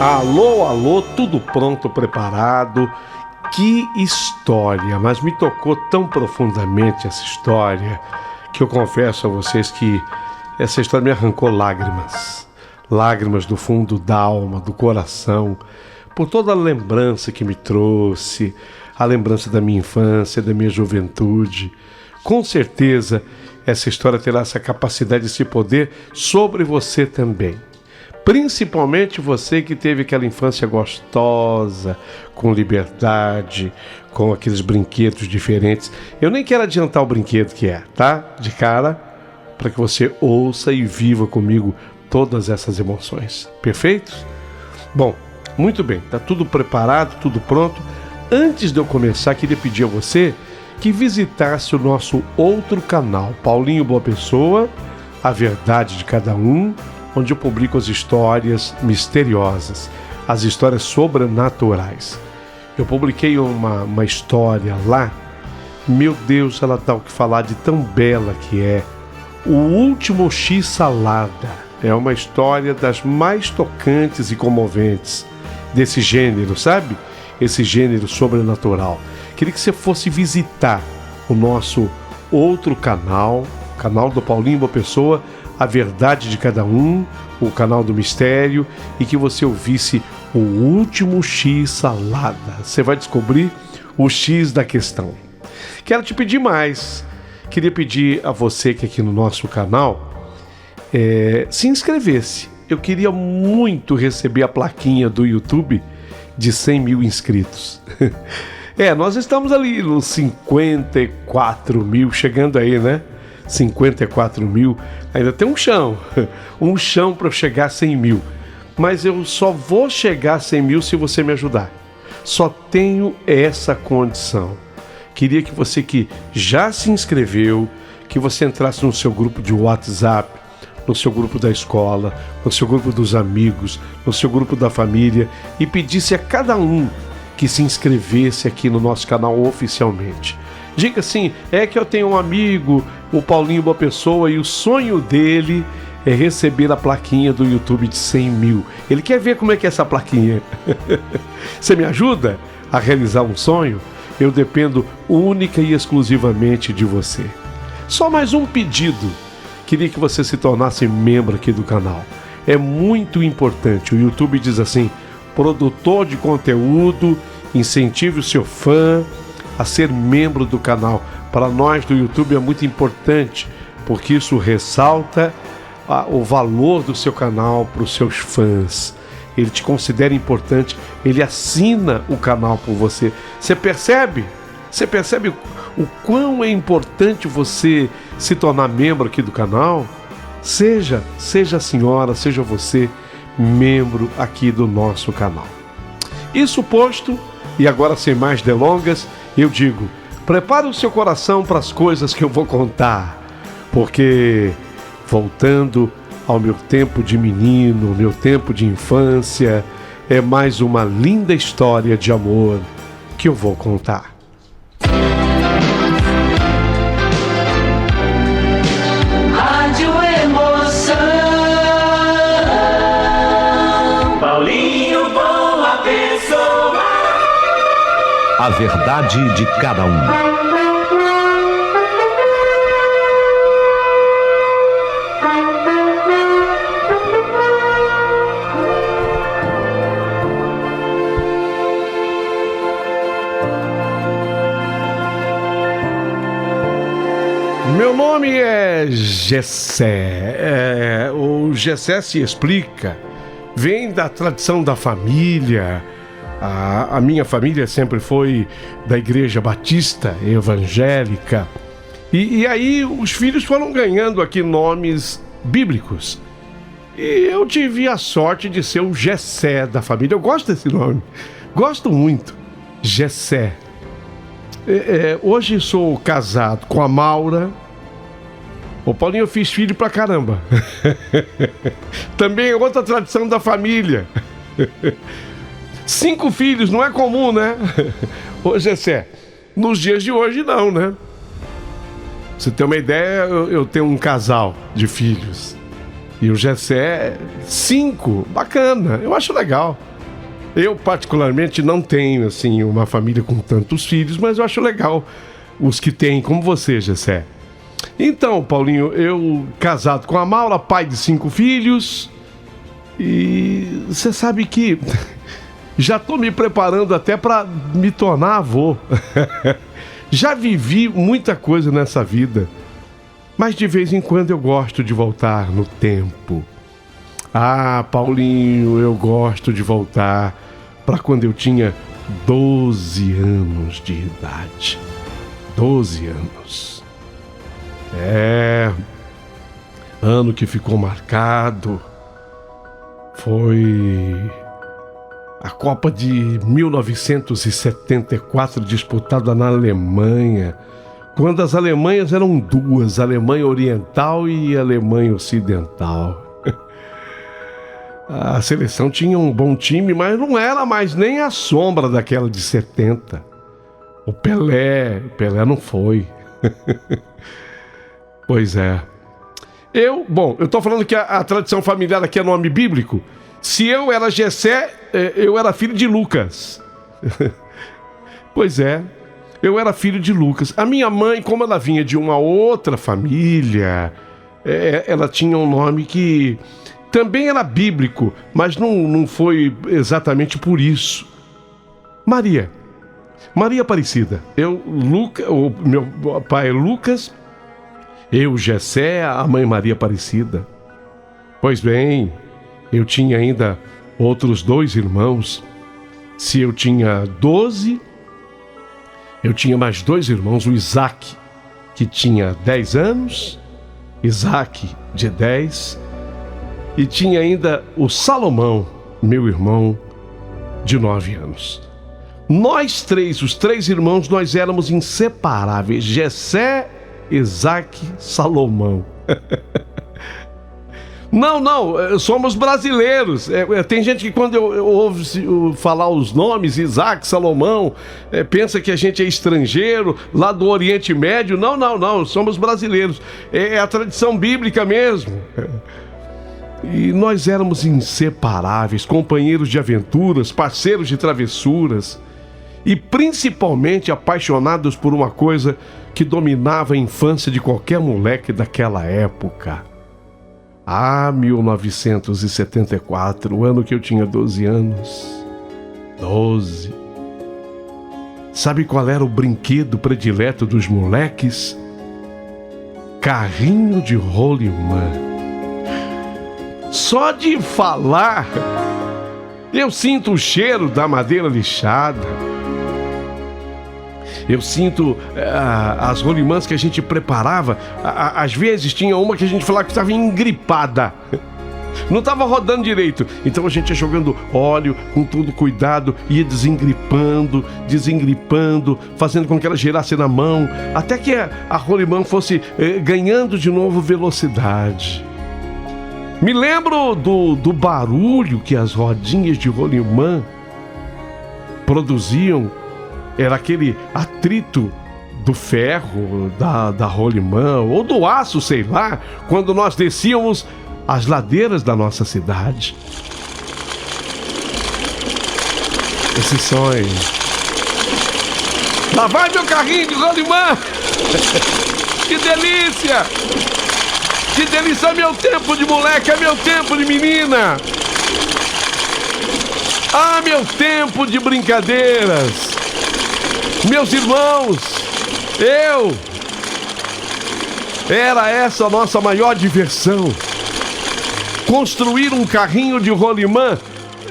Alô, alô, tudo pronto, preparado? Que história, mas me tocou tão profundamente essa história que eu confesso a vocês que essa história me arrancou lágrimas. Lágrimas do fundo da alma, do coração, por toda a lembrança que me trouxe, a lembrança da minha infância, da minha juventude. Com certeza, essa história terá essa capacidade, esse poder sobre você também. Principalmente você que teve aquela infância gostosa, com liberdade, com aqueles brinquedos diferentes. Eu nem quero adiantar o brinquedo que é, tá? De cara, para que você ouça e viva comigo todas essas emoções. Perfeitos? Bom, muito bem, tá tudo preparado, tudo pronto. Antes de eu começar, queria pedir a você que visitasse o nosso outro canal, Paulinho Boa Pessoa, A Verdade de Cada Um, onde eu publico as histórias misteriosas, as histórias sobrenaturais. Eu publiquei uma história lá, meu Deus, ela dá o que falar de tão bela que é. O Último X Salada é uma história das mais tocantes e comoventes desse gênero, sabe? Esse gênero sobrenatural. Queria que você fosse visitar o nosso outro canal, o canal do Paulinho Boa Pessoa, A Verdade de Cada Um, o canal do mistério, e que você ouvisse o Último X Salada. Você vai descobrir o X da questão. Quero te pedir mais. Queria pedir a você que aqui no nosso canal se inscrevesse. Eu queria muito receber a plaquinha do YouTube de 100 mil inscritos. Nós estamos ali nos 54 mil, chegando aí, né? 54 mil, ainda tem um chão para chegar a 100 mil, mas eu só vou chegar a 100 mil se você me ajudar, só tenho essa condição. Queria que você que já se inscreveu, que você entrasse no seu grupo de WhatsApp, no seu grupo da escola, no seu grupo dos amigos, no seu grupo da família, e pedisse a cada um que se inscrevesse aqui no nosso canal oficialmente. Diga assim, é que eu tenho um amigo, o Paulinho Boa Pessoa, e o sonho dele é receber a plaquinha do YouTube de 100 mil. Ele quer ver como é que é essa plaquinha. Você me ajuda a realizar um sonho? Eu dependo única e exclusivamente de você. Só mais um pedido. Queria que você se tornasse membro aqui do canal. É muito importante. O YouTube diz assim, produtor de conteúdo, incentive o seu fã a ser membro do canal. Para nós do YouTube é muito importante, porque isso ressalta o valor do seu canal para os seus fãs. Ele te considera importante, ele assina o canal por você. Você percebe? Você percebe o quão é importante você se tornar membro aqui do canal? Seja a senhora, seja você membro aqui do nosso canal. Isso posto, e agora sem mais delongas, eu digo, prepare o seu coração para as coisas que eu vou contar, porque voltando ao meu tempo de menino, meu tempo de infância, é mais uma linda história de amor que eu vou contar. Rádio Emoção, Paulinho Boa Pessoa. A Verdade de Cada Um. Meu nome é Gessé. O Gessé se explica, vem da tradição da família. A minha família sempre foi da Igreja Batista Evangélica. E aí os filhos foram ganhando aqui nomes bíblicos. E eu tive a sorte de ser o Gessé da família. Eu gosto desse nome, gosto muito. Gessé. Hoje sou casado com a Maura. Ô Paulinho, eu fiz filho pra caramba. Também é outra tradição da família. 5 filhos, não é comum, né? Ô Gessé, nos dias de hoje não, né? Pra você ter uma ideia, eu tenho um casal de filhos. E o Gessé, 5, bacana, eu acho legal. Eu particularmente não tenho, assim, uma família com tantos filhos, mas eu acho legal os que têm, como você, Gessé. Então, Paulinho, eu casado com a Maura, pai de 5 filhos, e você sabe que já tô me preparando até para me tornar avô. Já vivi muita coisa nessa vida, mas de vez em quando eu gosto de voltar no tempo. Ah, Paulinho, eu gosto de voltar para quando eu tinha 12 anos de idade. 12 anos. Ano que ficou marcado foi a Copa de 1974, disputada na Alemanha, quando as Alemanhas eram duas, a Alemanha Oriental e a Alemanha Ocidental. A seleção tinha um bom time, mas não era mais nem a sombra daquela de 70. O Pelé não foi. Pois é. Eu tô falando que a tradição familiar aqui é nome bíblico. Se eu era Gessé, eu era filho de Lucas. Pois é, eu era filho de Lucas. A minha mãe, como ela vinha de uma outra família, ela tinha um nome que também era bíblico, mas não foi exatamente por isso. Maria Aparecida. O meu pai é Lucas, eu, Gessé, a mãe Maria Aparecida. Pois bem, eu tinha ainda outros 2 irmãos. Se eu tinha 12, eu tinha mais 2 irmãos, o Isaac, que tinha 10 anos, Isaac de 10, e tinha ainda o Salomão, meu irmão, de 9 anos. Nós 3, os 3 irmãos, nós éramos inseparáveis. Gessé, Isaac, Salomão. Não, somos brasileiros. Tem gente que quando eu ouve falar os nomes, Isaac, Salomão, pensa que a gente é estrangeiro, lá do Oriente Médio. Não, somos brasileiros. É a tradição bíblica mesmo. E nós éramos inseparáveis, companheiros de aventuras, parceiros de travessuras e principalmente apaixonados por uma coisa que dominava a infância de qualquer moleque daquela época. 1974, o ano que eu tinha 12 anos. 12. Sabe qual era o brinquedo predileto dos moleques? Carrinho de rolimã. Só de falar, eu sinto o cheiro da madeira lixada. Eu sinto as rolimãs que a gente preparava. Às vezes tinha uma que a gente falava que estava engripada. Não estava rodando direito. Então a gente ia jogando óleo com todo cuidado, ia desengripando, fazendo com que ela girasse na mão, até que a rolimã fosse ganhando de novo velocidade. Me lembro do barulho que as rodinhas de rolimã produziam. Era aquele atrito do ferro, da rolimã, ou do aço, sei lá, quando nós descíamos as ladeiras da nossa cidade. Esse sonho. Lá vai meu carrinho de rolimã! Que delícia! Que delícia, é meu tempo de moleque, é meu tempo de menina! Ah, meu tempo de brincadeiras! Meus irmãos, era essa a nossa maior diversão. Construir um carrinho de rolimã,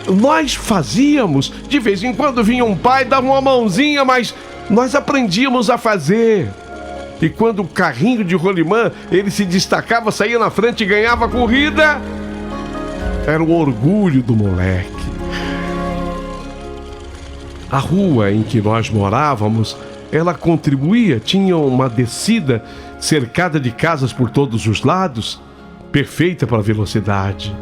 nós fazíamos. De vez em quando vinha um pai, dava uma mãozinha, mas nós aprendíamos a fazer. E quando o carrinho de rolimã, ele se destacava, saía na frente e ganhava a corrida, era o orgulho do moleque. A rua em que nós morávamos, ela contribuía, tinha uma descida cercada de casas por todos os lados, perfeita para a velocidade.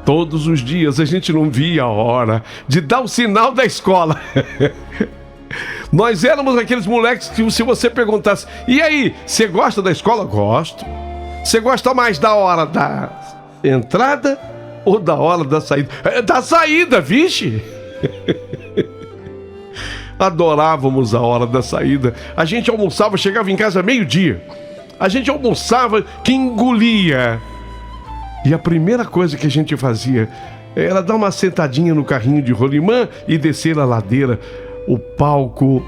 Todos os dias a gente não via a hora de dar o sinal da escola. Nós éramos aqueles moleques que, se você perguntasse: e aí, você gosta da escola? Gosto. Você gosta mais da hora da entrada ou da hora da saída? Da saída, vixe! Adorávamos a hora da saída. A gente almoçava, chegava em casa meio-dia. A gente almoçava que engolia. E a primeira coisa que a gente fazia era dar uma sentadinha no carrinho de rolimã e descer a ladeira, o palco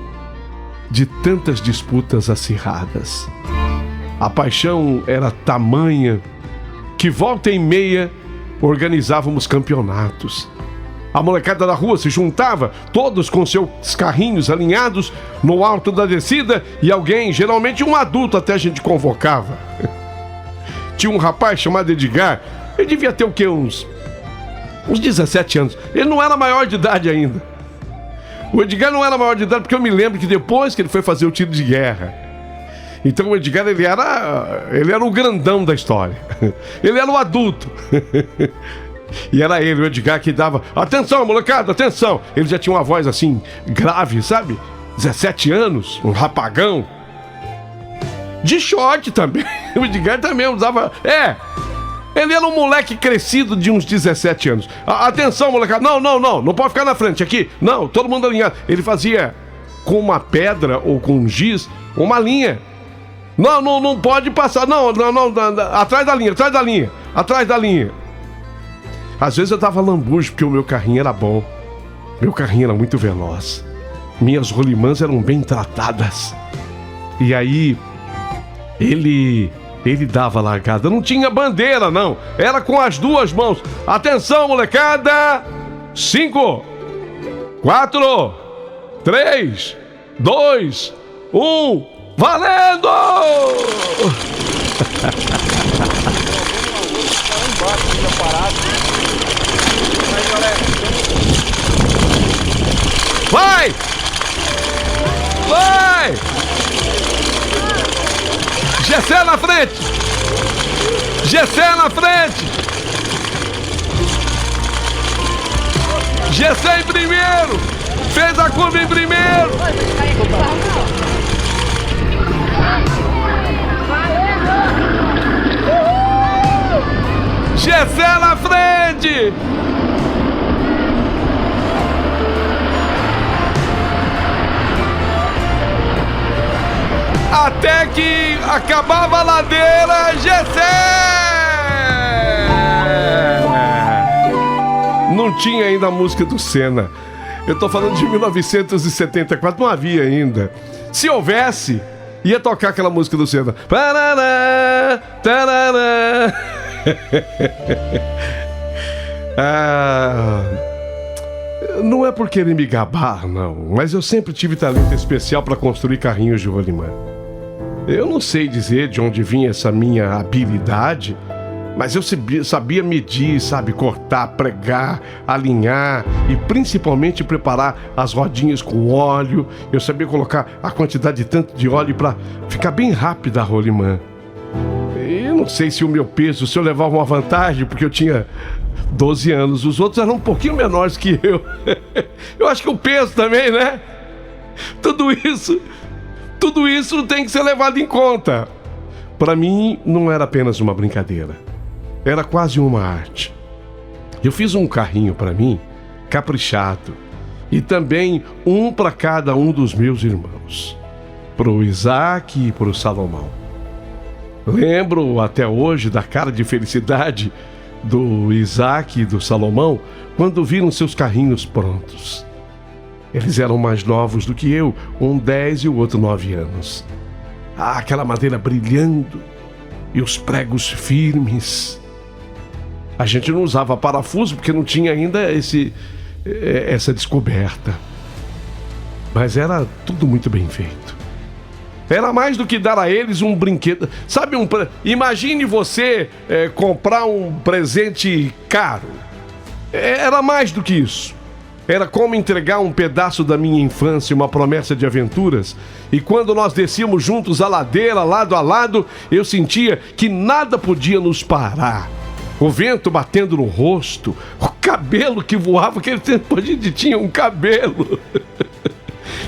de tantas disputas acirradas. A paixão era tamanha que volta e meia organizávamos campeonatos. A molecada da rua se juntava, todos com seus carrinhos alinhados no alto da descida, e alguém, geralmente um adulto até, a gente convocava. Tinha um rapaz chamado Edgar, ele devia ter o quê? Uns 17 anos. Ele não era maior de idade ainda. O Edgar não era maior de idade porque eu me lembro que depois que ele foi fazer o tiro de guerra. Então o Edgar, ele era o grandão da história. Ele era o adulto. E era ele, o Edgar, que dava: atenção, molecada, atenção. Ele já tinha uma voz assim, grave, sabe? 17 anos, um rapagão. De short também. O Edgar também usava... Ele era um moleque crescido de uns 17 anos. Atenção, molecada. Não pode ficar na frente aqui. Não, todo mundo alinhado. Ele fazia com uma pedra ou com um giz uma linha. Não pode passar. Não, atrás da linha. Às vezes eu dava lambujo porque o meu carrinho era bom. Meu carrinho era muito veloz. Minhas rolimãs eram bem tratadas. E aí, ele dava a largada. Não tinha bandeira, não. Era com as duas mãos. Atenção, molecada! 5, 4, 3, 2, 1... Valendo! Vai! Gessé na frente! Gessé em primeiro! Fez a curva em primeiro! Gessé na frente! Até que acabava a ladeira, Gessé! Não tinha ainda a música do Senna. Eu tô falando de 1974, não havia ainda. Se houvesse, ia tocar aquela música do Senna. Parará, tarará. Não é por querer me gabar, não, mas eu sempre tive talento especial para construir carrinhos de rolimã. Eu não sei dizer de onde vinha essa minha habilidade, mas eu sabia medir, sabe, cortar, pregar, alinhar e principalmente preparar as rodinhas com óleo. Eu sabia colocar a quantidade tanto de óleo para ficar bem rápida a rolimã. Eu não sei se o meu peso, se eu levava uma vantagem, porque eu tinha 12 anos. Os outros eram um pouquinho menores que eu. Eu acho que o peso também, né? Tudo isso tem que ser levado em conta. Para mim, não era apenas uma brincadeira. Era quase uma arte. Eu fiz um carrinho para mim, caprichado. E também um para cada um dos meus irmãos. Pro Isaac e pro Salomão. Lembro até hoje da cara de felicidade do Isaac e do Salomão quando viram seus carrinhos prontos. Eles eram mais novos do que eu, um 10 e o outro 9 anos. Aquela madeira brilhando e os pregos firmes. A gente não usava parafuso porque não tinha ainda essa descoberta. Mas era tudo muito bem feito. Era mais do que dar a eles um brinquedo. Sabe, imagine você comprar um presente caro. Era mais do que isso. Era como entregar um pedaço da minha infância, uma promessa de aventuras. E quando nós descíamos juntos a ladeira, lado a lado, eu sentia que nada podia nos parar. O vento batendo no rosto, o cabelo que voava, aquele tempo a gente tinha um cabelo.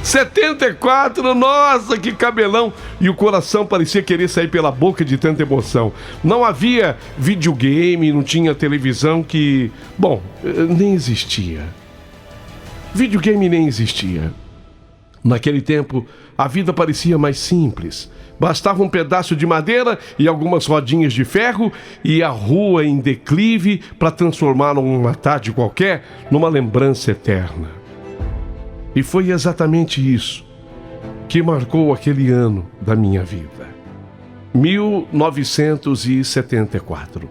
74, nossa, que cabelão! E o coração parecia querer sair pela boca de tanta emoção. Não havia videogame, não tinha televisão que... Bom, nem existia. Videogame nem existia. Naquele tempo, a vida parecia mais simples. Bastava um pedaço de madeira e algumas rodinhas de ferro e a rua em declive para transformar uma tarde qualquer numa lembrança eterna. E foi exatamente isso que marcou aquele ano da minha vida. 1974,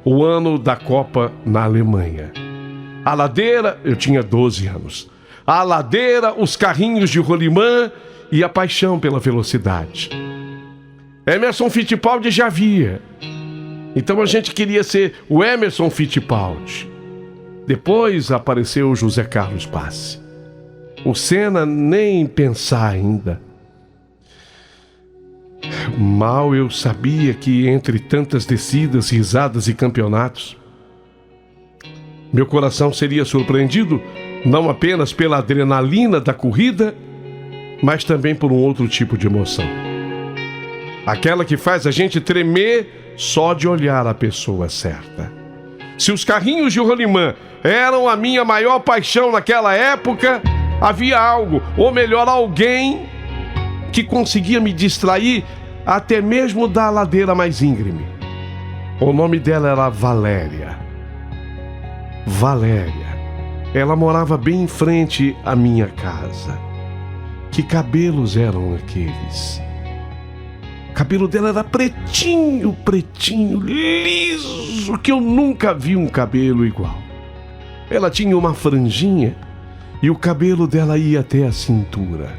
o ano da Copa na Alemanha. A ladeira, eu tinha 12 anos. A ladeira, os carrinhos de rolimã e a paixão pela velocidade. Emerson Fittipaldi já havia. Então a gente queria ser o Emerson Fittipaldi. Depois apareceu o José Carlos Passe. O Senna nem pensar ainda. Mal eu sabia que entre tantas descidas, risadas e campeonatos, meu coração seria surpreendido não apenas pela adrenalina da corrida, mas também por um outro tipo de emoção. Aquela que faz a gente tremer só de olhar a pessoa certa. Se os carrinhos de rolimã eram a minha maior paixão naquela época, havia algo, ou melhor, alguém que conseguia me distrair até mesmo da ladeira mais íngreme. O nome dela era Valéria. Valéria. Ela morava bem em frente à minha casa. Que cabelos eram aqueles? O cabelo dela era pretinho, pretinho, liso, que eu nunca vi um cabelo igual. Ela tinha uma franjinha e o cabelo dela ia até a cintura.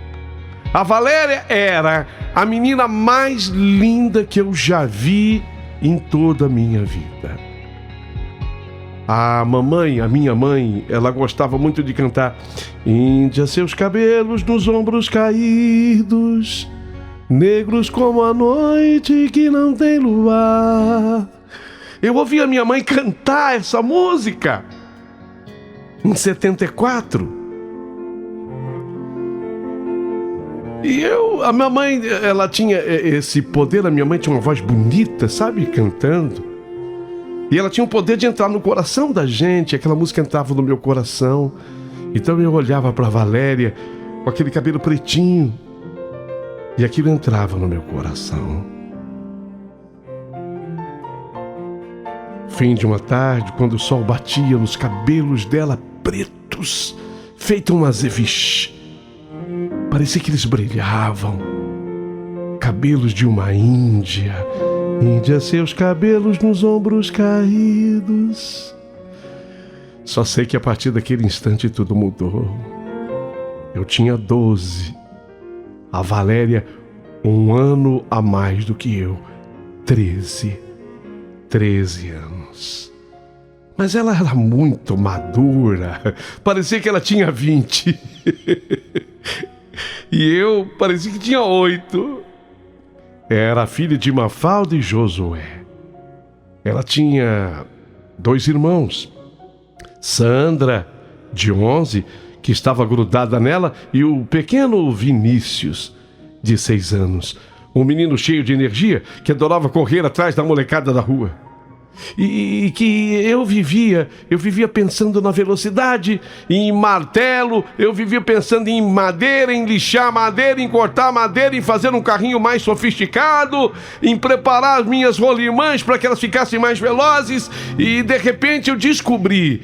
A Valéria era a menina mais linda que eu já vi em toda a minha vida. A minha mãe, ela gostava muito de cantar Índia, seus cabelos nos ombros caídos, negros como a noite que não tem luar. Eu ouvi a minha mãe cantar essa música em 74. E a minha mãe, ela tinha esse poder, a minha mãe tinha uma voz bonita, sabe, cantando. E ela tinha o poder de entrar no coração da gente, aquela música entrava no meu coração. Então eu olhava para Valéria com aquele cabelo pretinho e aquilo entrava no meu coração. Fim de uma tarde, quando o sol batia nos cabelos dela pretos, feito um azeviche. Parecia que eles brilhavam. Cabelos de uma índia. Índia, seus cabelos nos ombros caídos. Só sei que a partir daquele instante tudo mudou. Eu tinha 12. A Valéria, um ano a mais do que eu. 13 anos. Mas ela era muito madura. Parecia que ela tinha 20. E eu parecia que tinha 8. Era filha de Mafalda e Josué. Ela tinha 2 irmãos. Sandra, de 11, que estava grudada nela, e o pequeno Vinícius, de 6 anos. Um menino cheio de energia que adorava correr atrás da molecada da rua. E que eu vivia pensando na velocidade, em martelo, eu vivia pensando em madeira, em lixar madeira, em cortar madeira, em fazer um carrinho mais sofisticado, em preparar as minhas rolimãs para que elas ficassem mais velozes. E de repente eu descobri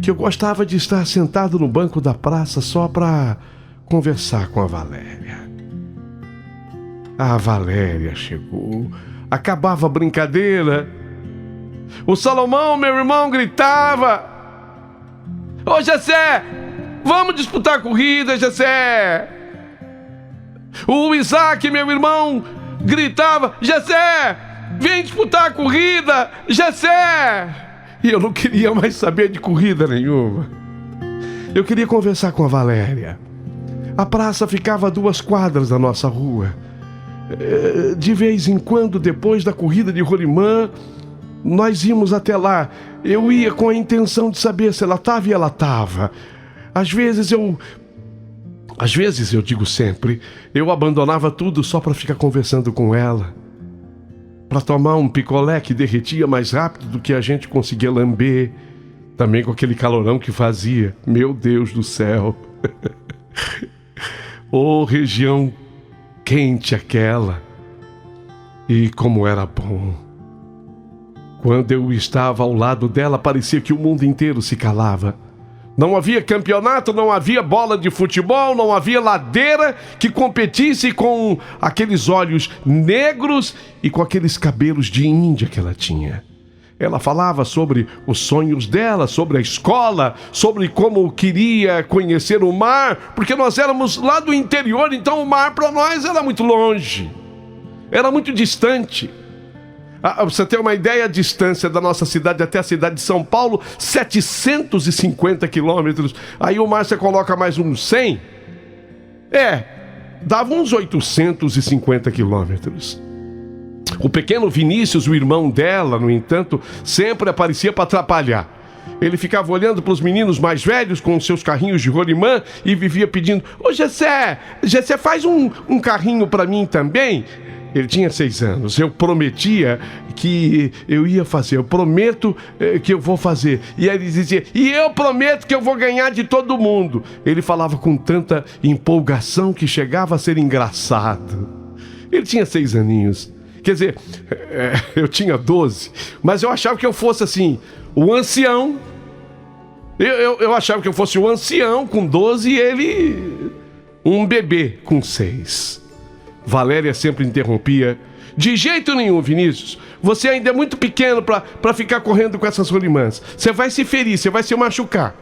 que eu gostava de estar sentado no banco da praça só para conversar com a Valéria. A Valéria chegou, acabava a brincadeira. O Salomão, meu irmão, gritava: Ô Jessé, vamos disputar a corrida, Jessé. O Isaac, meu irmão, gritava: Jessé, vem disputar a corrida, Jessé. E eu não queria mais saber de corrida nenhuma. Eu queria conversar com a Valéria. A praça ficava a 2 quadras da nossa rua. De vez em quando, depois da corrida de rolimã, nós íamos até lá. Eu ia com a intenção de saber se ela estava, e ela estava. Às vezes, eu digo sempre, eu abandonava tudo só para ficar conversando com ela. Para tomar um picolé que derretia mais rápido do que a gente conseguia lamber. Também com aquele calorão que fazia. Meu Deus do céu. Oh, região quente aquela. E como era bom. Quando eu estava ao lado dela, parecia que o mundo inteiro se calava. Não havia campeonato, não havia bola de futebol, não havia ladeira que competisse com aqueles olhos negros e com aqueles cabelos de índia que ela tinha. Ela falava sobre os sonhos dela, sobre a escola, sobre como queria conhecer o mar, porque nós éramos lá do interior, então o mar para nós era muito longe, era muito distante. Pra você ter uma ideia, a distância da nossa cidade até a cidade de São Paulo, 750 quilômetros. Aí o mar você coloca mais uns 100. Dava uns 850 quilômetros. O pequeno Vinícius, o irmão dela, no entanto, sempre aparecia para atrapalhar. Ele ficava olhando para os meninos mais velhos com seus carrinhos de rolimã e vivia pedindo: ô Gessé, faz um carrinho para mim também. Ele tinha 6 anos, eu prometia que eu ia fazer, eu prometo que eu vou fazer. E aí ele dizia: e eu prometo que eu vou ganhar de todo mundo. Ele falava com tanta empolgação que chegava a ser engraçado. Ele tinha 6 aninhos, quer dizer, eu tinha 12, mas eu achava que eu fosse assim, o ancião. Eu achava que eu fosse o ancião com 12 e ele um bebê com 6. Valéria sempre interrompia: de jeito nenhum, Vinícius, você ainda é muito pequeno para ficar correndo com essas rolimãs. Você vai se ferir, você vai se machucar.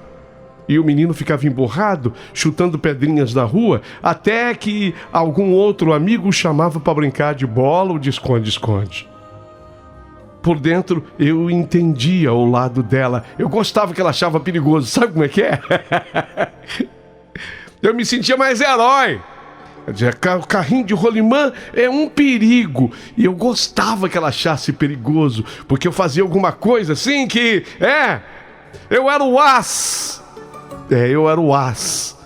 E o menino ficava emburrado, chutando pedrinhas na rua, até que algum outro amigo o chamava para brincar de bola ou de esconde-esconde. Por dentro, eu entendia o lado dela. Eu gostava que ela achava perigoso. Sabe como é que é? Eu me sentia mais herói. O carrinho de rolimã é um perigo. E eu gostava que ela achasse perigoso, porque eu fazia alguma coisa assim que... eu era o as. Eu era o as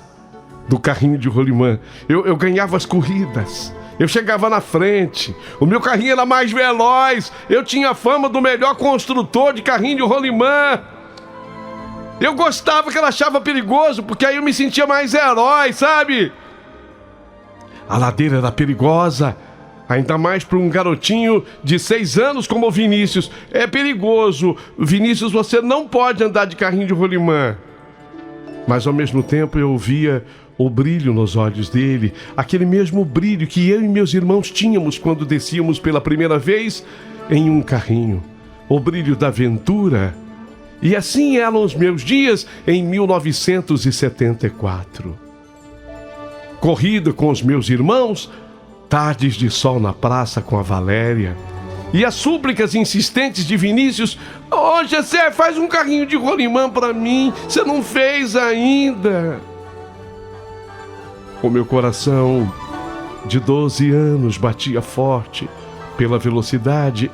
do carrinho de rolimã. Eu ganhava as corridas. Eu chegava na frente. O meu carrinho era mais veloz. Eu tinha fama do melhor construtor de carrinho de rolimã. Eu gostava que ela achava perigoso, porque aí eu me sentia mais herói, sabe? A ladeira era perigosa, ainda mais para um garotinho de 6 anos como o Vinícius. É perigoso. Vinícius, você não pode andar de carrinho de rolimã. Mas ao mesmo tempo eu via o brilho nos olhos dele, aquele mesmo brilho que eu e meus irmãos tínhamos quando descíamos pela primeira vez em um carrinho. O brilho da aventura. E assim eram os meus dias em 1974. Corrida com os meus irmãos, tardes de sol na praça com a Valéria, e as súplicas insistentes de Vinícius: ô Gessé, faz um carrinho de rolimã pra mim, você não fez ainda. O meu coração de 12 anos batia forte pela velocidade,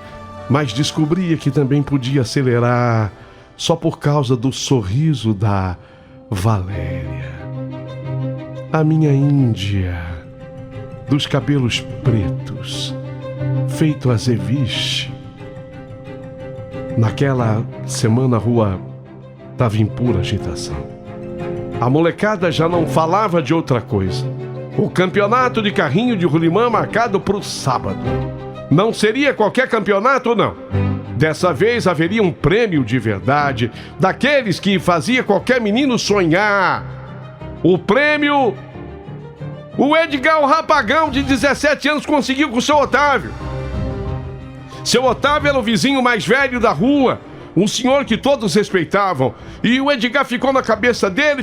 mas descobria que também podia acelerar só por causa do sorriso da Valéria. A minha índia, dos cabelos pretos, feito azeviche. Naquela semana a rua estava em pura agitação. A molecada já não falava de outra coisa. O campeonato de carrinho de rolimã marcado para o sábado. Não seria qualquer campeonato, não. Dessa vez haveria um prêmio de verdade, daqueles que fazia qualquer menino sonhar. O prêmio, o Edgar o Rapagão, de 17 anos, conseguiu com o seu Otávio. Seu Otávio era o vizinho mais velho da rua, um senhor que todos respeitavam. E o Edgar ficou na cabeça dele,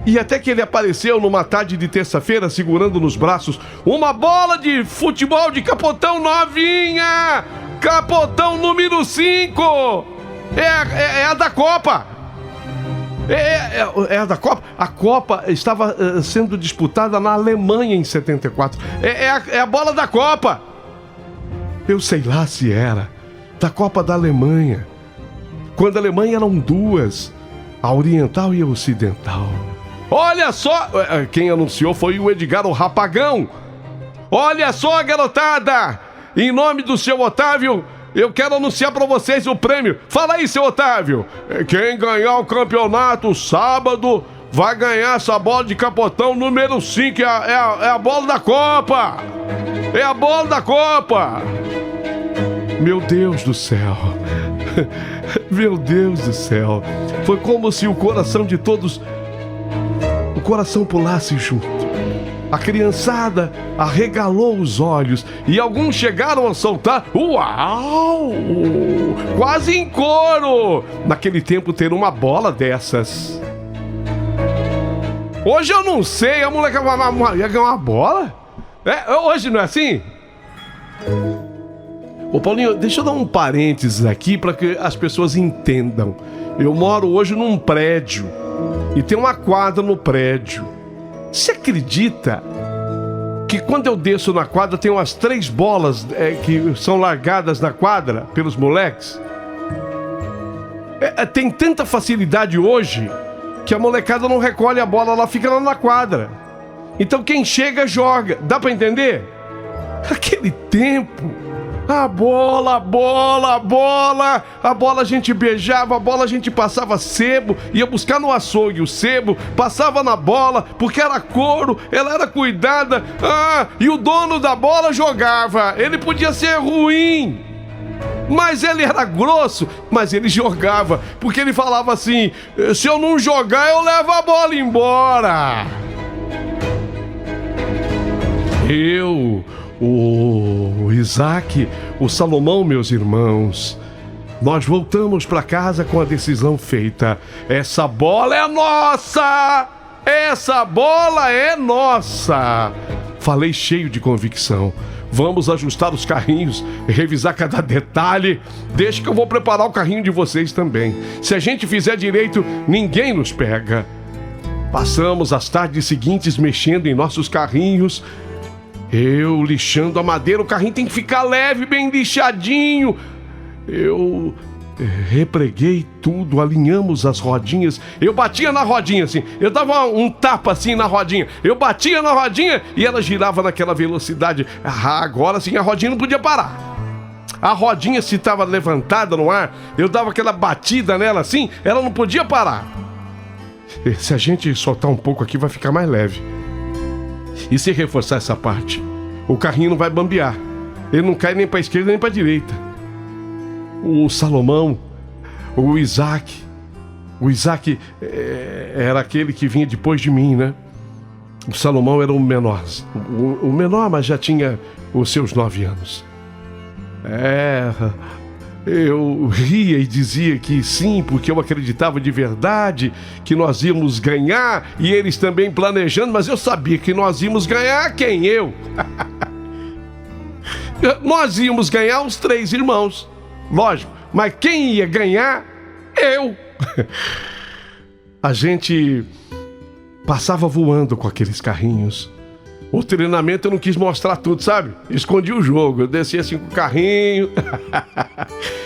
e até que ele apareceu numa tarde de terça-feira, segurando nos braços uma bola de futebol de capotão novinha! Capotão número 5! É a da Copa! É a da Copa. A Copa estava sendo disputada na Alemanha em 74. É a bola da Copa. Eu sei lá se era da Copa da Alemanha, quando a Alemanha eram duas, a oriental e a ocidental. Olha só, quem anunciou foi o Edgar o Rapagão. Olha só, garotada, em nome do seu Otávio, Eu quero anunciar pra vocês o prêmio. Fala aí, seu Otávio. Quem ganhar o campeonato sábado vai ganhar essa bola de capotão número 5. É a bola da Copa. É a bola da Copa. Meu Deus do céu. Meu Deus do céu. Foi como se o coração de todos... O coração pulasse junto. A criançada arregalou os olhos e alguns chegaram a soltar "Uau!" quase em coro. Naquele tempo ter uma bola dessas. Hoje eu não sei, a moleque ia ganhar uma bola? Hoje não é assim? Ô Paulinho, deixa eu dar um parênteses aqui para que as pessoas entendam. Eu moro hoje num prédio e tem uma quadra no prédio. Você acredita que quando eu desço na quadra tem umas 3 bolas que são largadas na quadra pelos moleques? Tem tanta facilidade hoje que a molecada não recolhe a bola, ela fica lá na quadra. Então quem chega joga. Dá pra entender? Aquele tempo, a bola a gente beijava, a bola a gente passava sebo, ia buscar no açougue o sebo, passava na bola, porque era couro, ela era cuidada, e o dono da bola jogava. Ele podia ser ruim, mas ele era grosso, mas ele jogava, porque ele falava assim: se eu não jogar, eu levo a bola embora. O Isaac, o Salomão, meus irmãos, nós voltamos para casa com a decisão feita. Essa bola é nossa! Essa bola é nossa! Falei cheio de convicção. Vamos ajustar os carrinhos, revisar cada detalhe. Deixa que eu vou preparar o carrinho de vocês também. Se a gente fizer direito, ninguém nos pega. Passamos as tardes seguintes mexendo em nossos carrinhos. Eu lixando a madeira, o carrinho tem que ficar leve, bem lixadinho. Eu repreguei tudo, alinhamos as rodinhas. Eu batia na rodinha assim, eu dava um tapa assim na rodinha. Eu batia na rodinha e ela girava naquela velocidade. Agora sim a rodinha não podia parar. A rodinha, se estava levantada no ar, eu dava aquela batida nela assim, ela não podia parar. Se a gente soltar um pouco aqui, vai ficar mais leve. E se reforçar essa parte, o carrinho não vai bambear. Ele não cai nem para a esquerda nem para a direita. O Salomão, o Isaac era aquele que vinha depois de mim, né? O Salomão era o menor. O menor, mas já tinha os seus 9 anos. Eu ria e dizia que sim, porque eu acreditava de verdade que nós íamos ganhar, e eles também planejando, mas eu sabia que nós íamos ganhar quem? Eu. Nós íamos ganhar os 3 irmãos, lógico, mas quem ia ganhar? Eu. A gente passava voando com aqueles carrinhos. O treinamento eu não quis mostrar tudo, sabe? Escondi o jogo, eu descia assim com o carrinho.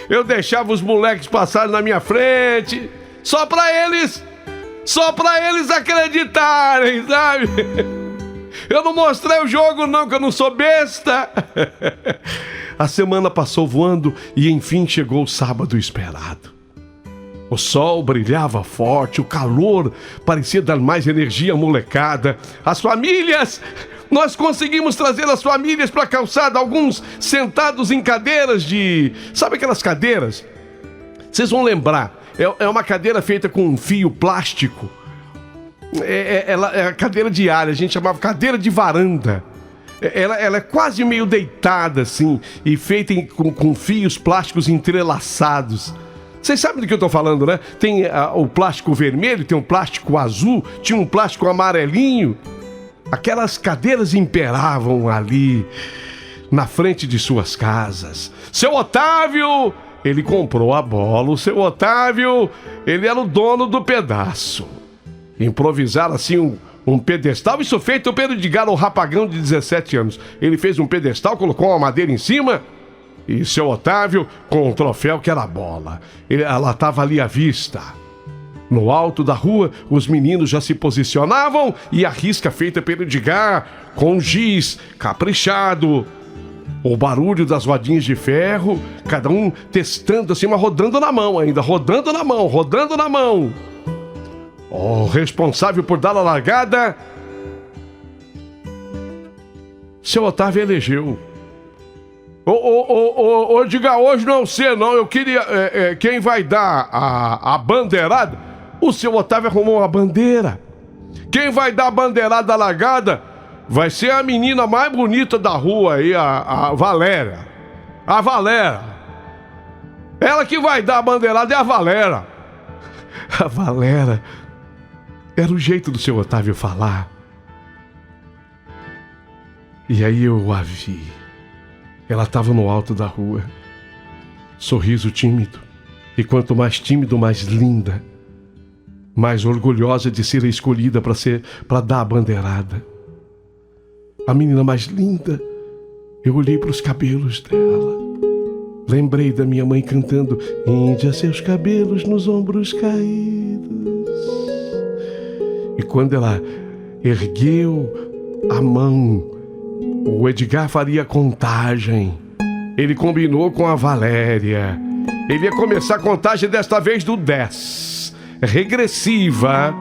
Eu deixava os moleques passarem na minha frente, só pra eles acreditarem, sabe? Eu não mostrei o jogo não, que eu não sou besta. A semana passou voando e enfim chegou o sábado esperado. O sol brilhava forte, o calor parecia dar mais energia à molecada. As famílias, nós conseguimos trazer as famílias para a calçada, alguns sentados em cadeiras de... Sabe aquelas cadeiras? Vocês vão lembrar, é uma cadeira feita com um fio plástico. Ela é a cadeira de área, a gente chamava cadeira de varanda. Ela é quase meio deitada assim, e feita com fios plásticos entrelaçados. Vocês sabem do que eu tô falando, né? Tem o plástico vermelho, tem um plástico azul, tinha um plástico amarelinho. Aquelas cadeiras imperavam ali, na frente de suas casas. Seu Otávio, ele comprou a bola. O seu Otávio, ele era o dono do pedaço. Improvisaram assim um pedestal, isso feito pelo Edgar, o rapagão de 17 anos. Ele fez um pedestal, colocou uma madeira em cima... E seu Otávio com um troféu que era a bola. Ela estava ali à vista. No alto da rua, os meninos já se posicionavam e a risca feita pelo Edgar, com giz, caprichado. O barulho das rodinhas de ferro, cada um testando assim, mas rodando na mão ainda, rodando na mão, rodando na mão. O responsável por dar a largada, seu Otávio elegeu. Diga, hoje não é você não, eu queria, quem vai dar a bandeirada? O seu Otávio arrumou uma bandeira. Quem vai dar a bandeirada largada vai ser a menina mais bonita da rua aí, a Valéria. A Valéria. Ela que vai dar a bandeirada é a Valéria. A Valéria. Era o jeito do seu Otávio falar. E aí eu a vi. Ela estava no alto da rua. Sorriso tímido. E quanto mais tímido, mais linda. Mais orgulhosa de ser a escolhida para dar a bandeirada. A menina mais linda. Eu olhei para os cabelos dela. Lembrei da minha mãe cantando: Índia, seus cabelos nos ombros caídos. E quando ela ergueu a mão, o Edgar faria contagem. Ele combinou com a Valéria. Ele ia começar a contagem desta vez do 10. Regressiva.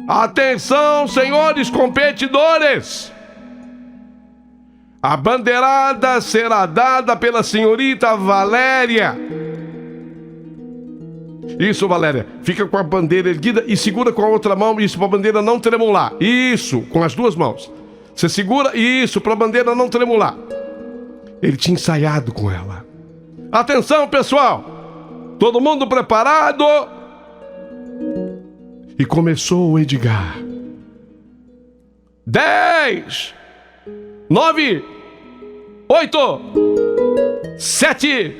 Atenção, senhores competidores! A bandeirada será dada pela senhorita Valéria. Isso, Valéria. Fica com a bandeira erguida e segura com a outra mão, isso, para a bandeira não tremular. Isso, com as duas mãos. Você segura, isso, para a bandeira não tremular. Ele tinha ensaiado com ela. Atenção, pessoal! Todo mundo preparado? E começou o Edgar. 10, 9, 8, 7,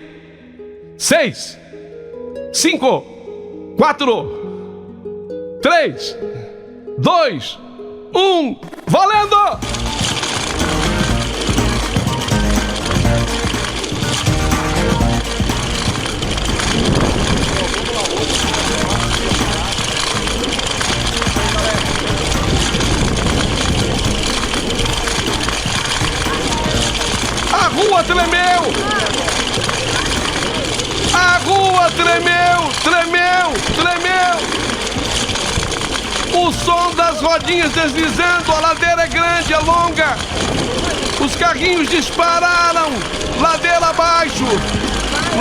6, 5, 4, 3, 2, 1, valendo! A rua tremeu! A rua tremeu! Tremeu! Tremeu! O som das rodinhas deslizando, a ladeira é grande, é longa. Os carrinhos dispararam, ladeira abaixo,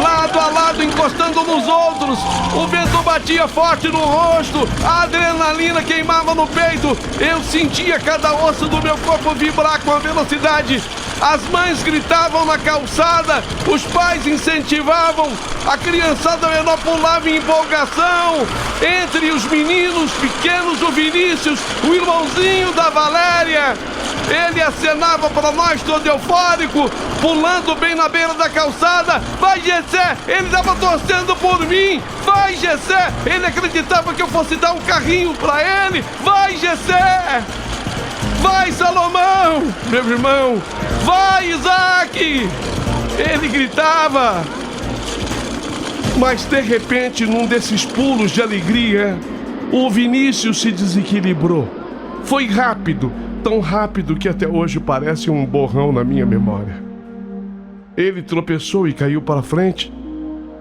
lado a lado, encostando nos outros. O vento batia forte no rosto, a adrenalina queimava no peito. Eu sentia cada osso do meu corpo vibrar com a velocidade. As mães gritavam na calçada, os pais incentivavam, a criançada menor pulava em empolgação. Entre os meninos pequenos, o Vinícius, o irmãozinho da Valéria, ele acenava para nós todo eufórico, pulando bem na beira da calçada. Vai, Gessé! Ele estava torcendo por mim. Vai, Gessé! Ele acreditava que eu fosse dar um carrinho para ele. Vai, Gessé! Vai, Salomão, meu irmão! Vai, Isaac! Ele gritava. Mas de repente, num desses pulos de alegria, o Vinícius se desequilibrou. Foi rápido, tão rápido que até hoje parece um borrão na minha memória. Ele tropeçou e caiu para frente,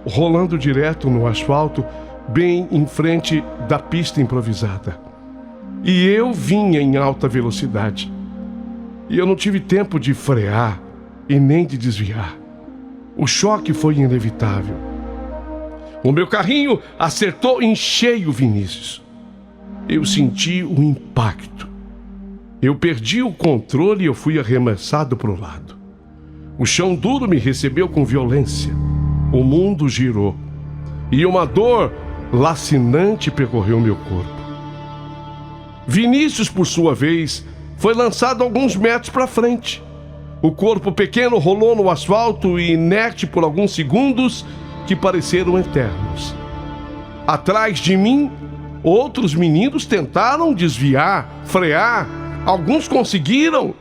rolando direto no asfalto, bem em frente da pista improvisada. E eu vinha em alta velocidade. E eu não tive tempo de frear e nem de desviar. O choque foi inevitável. O meu carrinho acertou em cheio Vinícius. Eu senti o impacto. Eu perdi o controle e eu fui arremessado para o lado. O chão duro me recebeu com violência. O mundo girou. E uma dor lacinante percorreu meu corpo. Vinícius, por sua vez, foi lançado alguns metros para frente. O corpo pequeno rolou no asfalto e inerte por alguns segundos que pareceram eternos. Atrás de mim, outros meninos tentaram desviar, frear. Alguns conseguiram,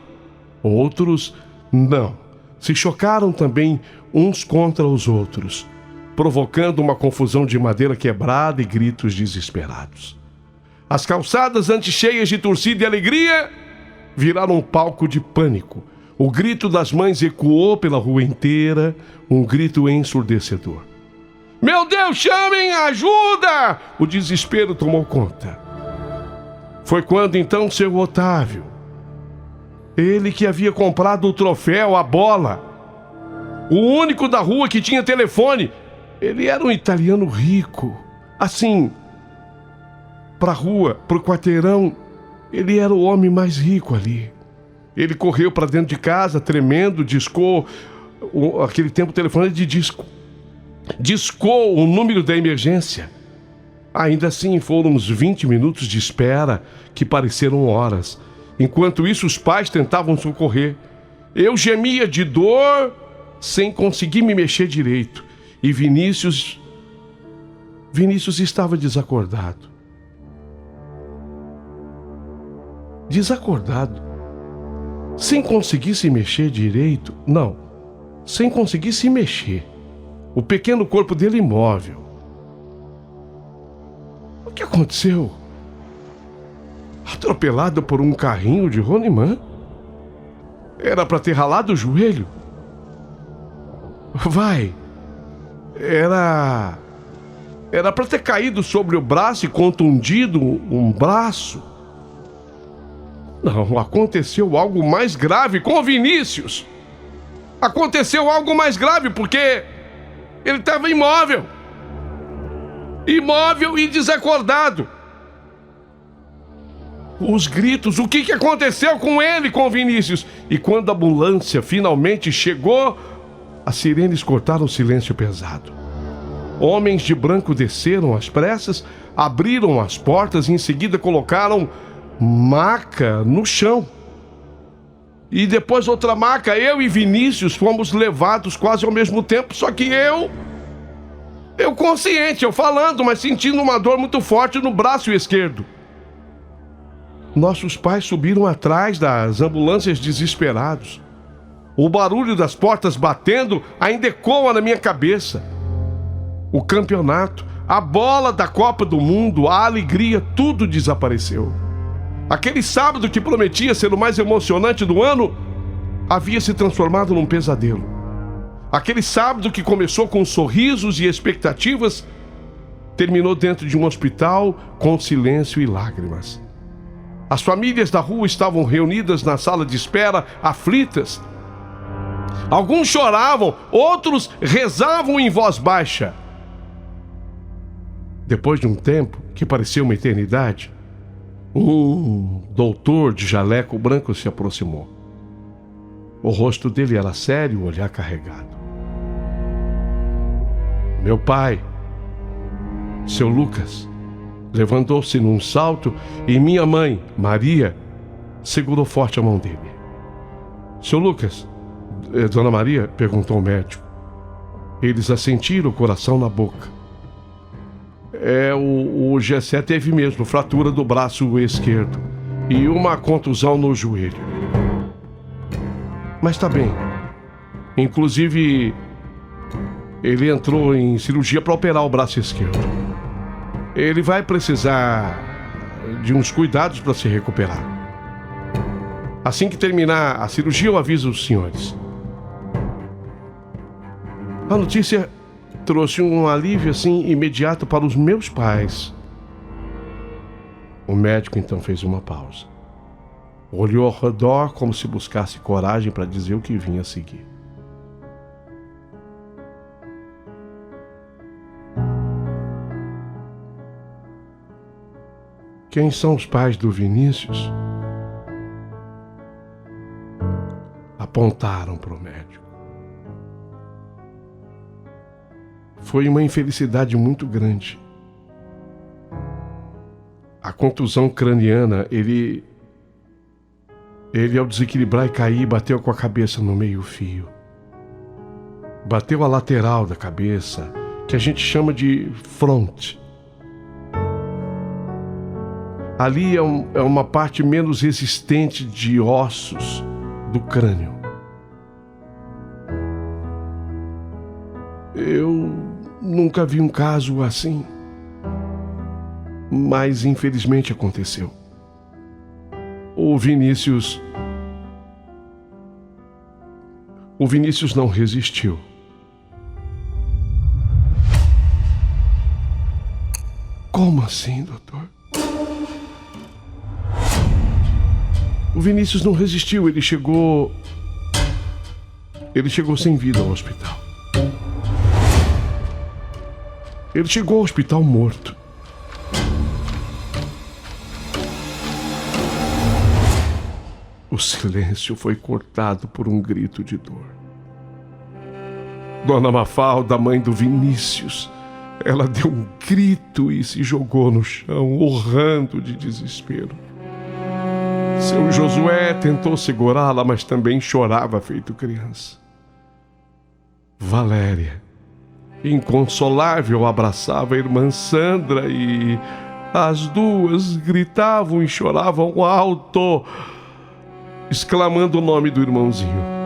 outros não. Se chocaram também uns contra os outros, provocando uma confusão de madeira quebrada e gritos desesperados. As calçadas, antes cheias de torcida e alegria, viraram um palco de pânico. O grito das mães ecoou pela rua inteira, um grito ensurdecedor. Meu Deus, chamem ajuda! O desespero tomou conta. Foi quando então seu Otávio, ele que havia comprado o troféu, a bola, o único da rua que tinha telefone, ele era um italiano rico. Assim, pra rua, pro quarteirão, ele era o homem mais rico ali. Ele correu para dentro de casa, tremendo, discou, aquele tempo o telefone de disco. Discou o número da emergência. Ainda assim, foram uns 20 minutos de espera que pareceram horas. Enquanto isso, os pais tentavam socorrer. Eu gemia de dor, sem conseguir me mexer direito. E Vinícius estava desacordado. Desacordado. Sem conseguir se mexer direito. Não, sem conseguir se mexer. O pequeno corpo dele imóvel. O que aconteceu? Atropelado por um carrinho de rolimã? Era para ter ralado o joelho? Vai. Era para ter caído sobre o braço e contundido um braço. Não, aconteceu algo mais grave com o Vinícius. Aconteceu algo mais grave porque ele estava imóvel. Imóvel e desacordado. Os gritos, o que aconteceu com ele, com o Vinícius? E quando a ambulância finalmente chegou, as sirenes cortaram o silêncio pesado. Homens de branco desceram às pressas, abriram as portas e em seguida colocaram maca no chão. E depois outra maca, eu e Vinícius fomos levados quase ao mesmo tempo, só que eu consciente, eu falando, mas sentindo uma dor muito forte no braço esquerdo. Nossos pais subiram atrás das ambulâncias desesperados. O barulho das portas batendo ainda ecoa na minha cabeça. O campeonato, a bola da Copa do Mundo, a alegria, tudo desapareceu. Aquele sábado que prometia ser o mais emocionante do ano, havia se transformado num pesadelo. Aquele sábado que começou com sorrisos e expectativas, terminou dentro de um hospital com silêncio e lágrimas. As famílias da rua estavam reunidas na sala de espera, aflitas. Alguns choravam, outros rezavam em voz baixa. Depois de um tempo, que parecia uma eternidade, um doutor de jaleco branco se aproximou. O rosto dele era sério, o olhar carregado. Meu pai, seu Lucas, levantou-se num salto e minha mãe, Maria, segurou forte a mão dele. Seu Lucas, Dona Maria, perguntou o médico. Eles assentiram, o coração na boca. O Gessé teve mesmo fratura do braço esquerdo e uma contusão no joelho. Mas tá bem. Inclusive, ele entrou em cirurgia para operar o braço esquerdo. Ele vai precisar de uns cuidados para se recuperar. Assim que terminar a cirurgia, eu aviso os senhores. A notícia trouxe um alívio assim imediato para os meus pais. O médico então fez uma pausa. Olhou ao redor como se buscasse coragem para dizer o que vinha a seguir. Quem são os pais do Vinícius? Apontaram para o médico. Foi uma infelicidade muito grande. A contusão craniana, ele ao desequilibrar e cair, bateu com a cabeça no meio-fio. Bateu a lateral da cabeça, que a gente chama de fronte. Ali é uma parte menos resistente de ossos do crânio. Eu nunca vi um caso assim, mas infelizmente aconteceu. O Vinícius O Vinícius não resistiu. Como assim, doutor? O Vinícius não resistiu, ele chegou sem vida ao hospital. Ele chegou ao hospital morto. O silêncio foi cortado por um grito de dor. Dona Mafalda, mãe do Vinícius, ela deu um grito e se jogou no chão, urrando de desespero. Seu Josué tentou segurá-la, mas também chorava feito criança. Valéria, inconsolável, abraçava a irmã Sandra e as duas gritavam e choravam alto, exclamando o nome do irmãozinho.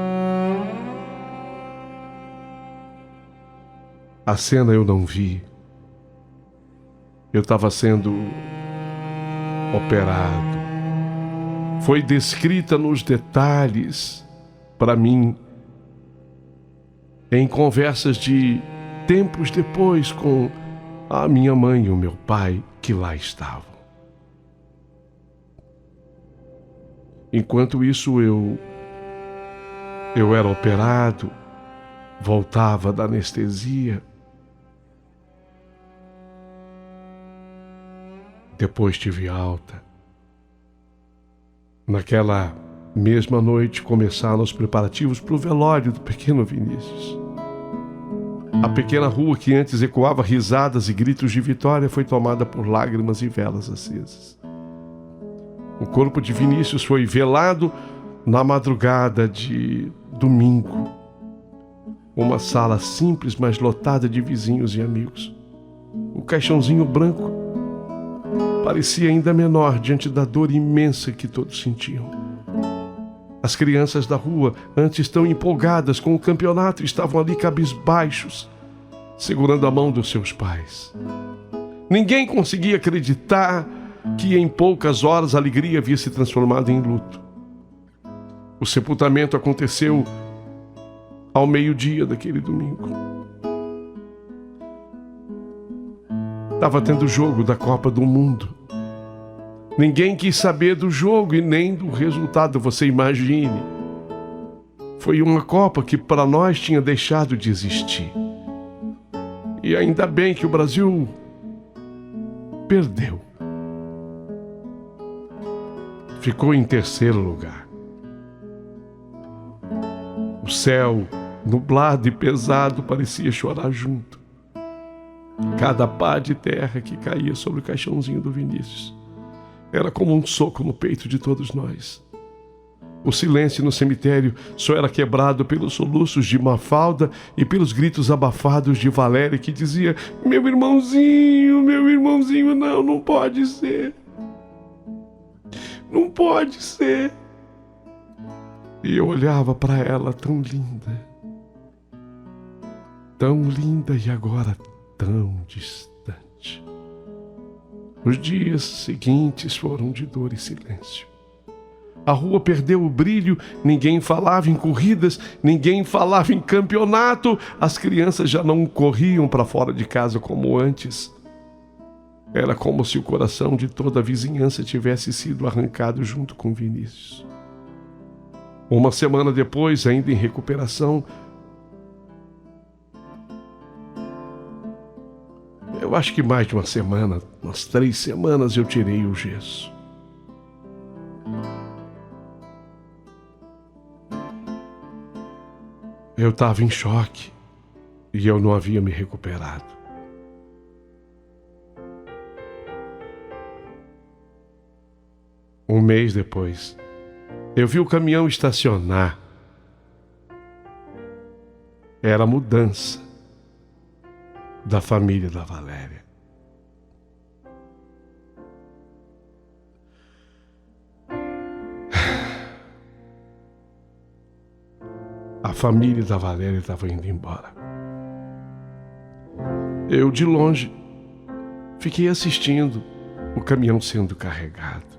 A cena eu não vi. Eu estava sendo operado. Foi descrita nos detalhes para mim em conversas de tempos depois com a minha mãe e o meu pai que lá estavam. Enquanto isso eu era operado, voltava da anestesia. Depois tive alta. Naquela mesma noite começaram os preparativos para o velório do pequeno Vinícius. A pequena rua que antes ecoava risadas e gritos de vitória foi tomada por lágrimas e velas acesas. O corpo de Vinícius foi velado na madrugada de domingo. Uma sala simples, mas lotada de vizinhos e amigos. O caixãozinho branco parecia ainda menor diante da dor imensa que todos sentiam. As crianças da rua, antes tão empolgadas com o campeonato, estavam ali cabisbaixos, segurando a mão dos seus pais. Ninguém conseguia acreditar que em poucas horas a alegria havia se transformado em luto. O sepultamento aconteceu ao meio-dia daquele domingo. Estava tendo o jogo da Copa do Mundo. Ninguém quis saber do jogo e nem do resultado, você imagine. Foi uma Copa que para nós tinha deixado de existir. E ainda bem que o Brasil perdeu. Ficou em terceiro lugar. O céu, nublado e pesado, parecia chorar junto. Cada pá de terra que caía sobre o caixãozinho do Vinícius era como um soco no peito de todos nós. O silêncio no cemitério só era quebrado pelos soluços de Mafalda e pelos gritos abafados de Valéria, que dizia: meu irmãozinho, não pode ser. Não pode ser. E eu olhava para ela tão linda e agora tão distante. Os dias seguintes foram de dor e silêncio. A rua perdeu o brilho, ninguém falava em corridas, ninguém falava em campeonato, as crianças já não corriam para fora de casa como antes. Era como se o coração de toda a vizinhança tivesse sido arrancado junto com Vinícius. Uma semana depois, ainda em recuperação, eu acho que mais de uma semana, umas 3 semanas, eu tirei o gesso. Eu estava em choque e eu não havia me recuperado. Um mês depois, eu vi o caminhão estacionar. Era a mudança da família da Valéria. A família da Valéria estava indo embora. Eu, de longe, fiquei assistindo o caminhão sendo carregado.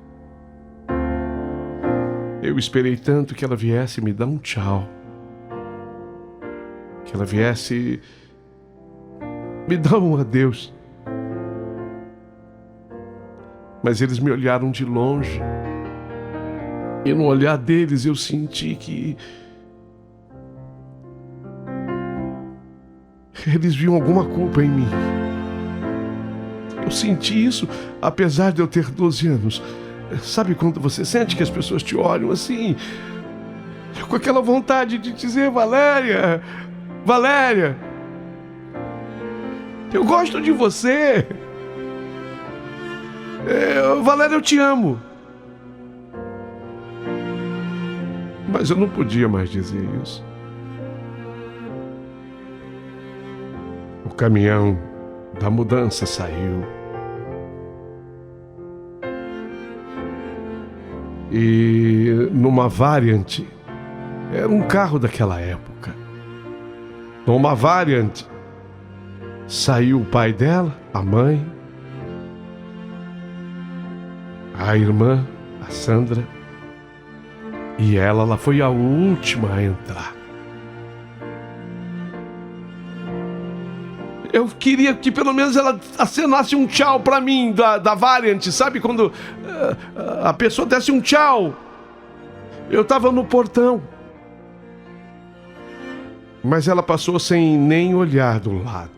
Eu esperei tanto que ela viesse me dar um tchau. que ela viesse me dar um adeus. Mas eles me olharam de longe. E no olhar deles eu senti que eles viam alguma culpa em mim. Eu senti isso apesar de eu ter 12 anos. Sabe quando você sente que as pessoas te olham assim, com aquela vontade de dizer: Valéria, Valéria, eu gosto de você. Valéria, eu te amo. Mas eu não podia mais dizer isso. O caminhão da mudança saiu. E numa Variant, era um carro daquela época. Numa Variant, saiu o pai dela, a mãe, a irmã, a Sandra, e ela foi a última a entrar. Eu queria que pelo menos ela acenasse um tchau pra mim da Variant, sabe? Quando a pessoa desse um tchau. Eu tava no portão. Mas ela passou sem nem olhar do lado.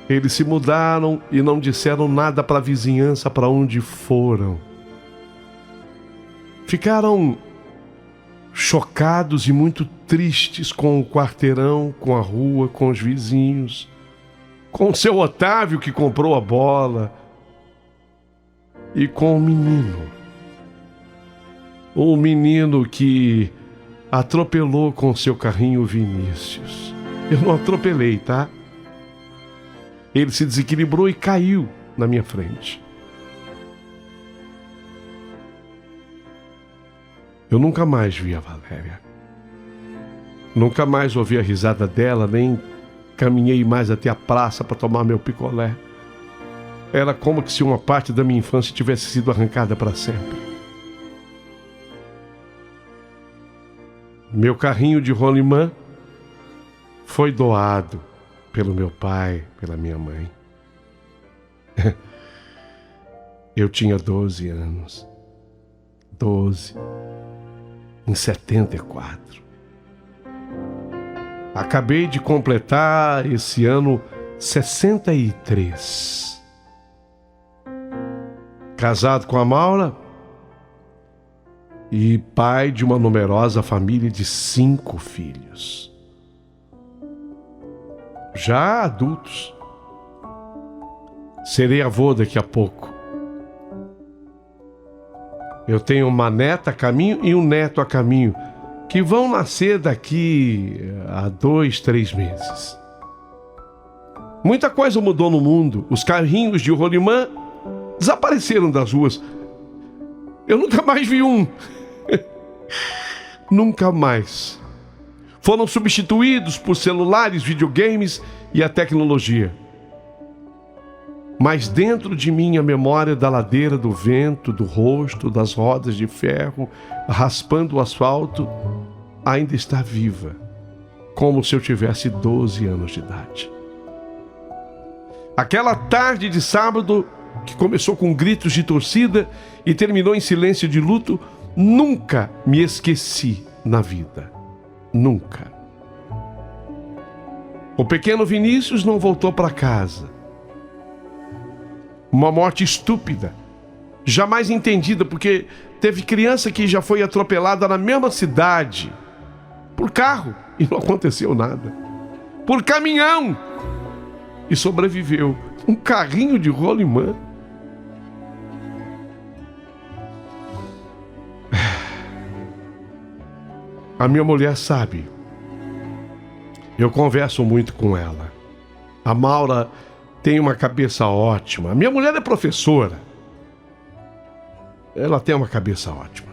Eles se mudaram e não disseram nada para a vizinhança para onde foram. Ficaram chocados e muito tristes com o quarteirão, com a rua, com os vizinhos, com o seu Otávio que comprou a bola e com o menino que atropelou com seu carrinho Vinícius. Eu não atropelei, tá? Ele se desequilibrou e caiu na minha frente. Eu nunca mais vi a Valéria. Nunca mais ouvi a risada dela, nem caminhei mais até a praça para tomar meu picolé. Era como se uma parte da minha infância tivesse sido arrancada para sempre. Meu carrinho de rolimã foi doado pelo meu pai, pela minha mãe. Eu tinha 12 anos. 12. Em 74. Acabei de completar esse ano 63. Casado com a Maura e pai de uma numerosa família de 5 filhos. Já adultos. Serei avô daqui a pouco. Eu tenho uma neta a caminho e um neto a caminho, que vão nascer daqui a 2, 3 meses. Muita coisa mudou no mundo. Os carrinhos de rolimã desapareceram das ruas. Eu nunca mais vi um. Nunca mais. Foram substituídos por celulares, videogames e a tecnologia. Mas dentro de mim a memória da ladeira, do vento, do rosto, das rodas de ferro raspando o asfalto ainda está viva, como se eu tivesse 12 anos de idade. Aquela tarde de sábado, que começou com gritos de torcida e terminou em silêncio de luto, nunca me esqueci na vida. Nunca. O pequeno Vinícius não voltou para casa. Uma morte estúpida, jamais entendida, porque teve criança que já foi atropelada na mesma cidade, por carro, e não aconteceu nada. Por caminhão, e sobreviveu. Um carrinho de rolimã. A minha mulher sabe. Eu converso muito com ela. A Maura tem uma cabeça ótima. A minha mulher é professora. Ela tem uma cabeça ótima.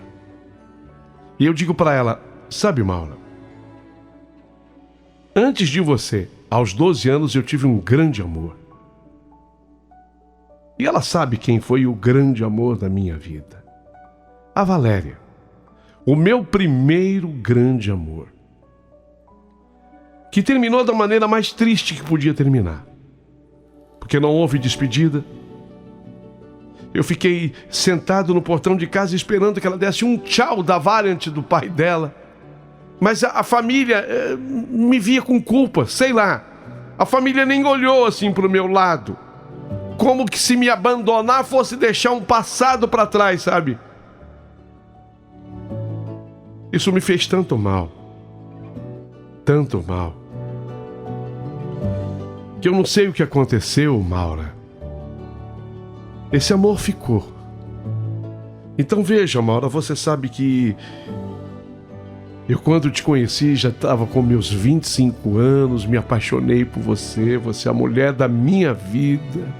E eu digo para ela: sabe, Maura, antes de você, aos 12 anos, eu tive um grande amor. E ela sabe quem foi o grande amor da minha vida. A Valéria. o meu primeiro grande amor, que terminou da maneira mais triste que podia terminar, porque não houve despedida. Eu fiquei sentado no portão de casa esperando que ela desse um tchau da variante do pai dela. Mas a família me via com culpa, sei lá. A família nem olhou assim para o meu lado. Como que se me abandonar fosse deixar um passado para trás, sabe? Isso me fez tanto mal. Tanto mal. Que eu não sei o que aconteceu, Maura. Esse amor ficou. Então veja, Maura, você sabe que eu, quando te conheci, já estava com meus 25 anos, me apaixonei por você, você é a mulher da minha vida,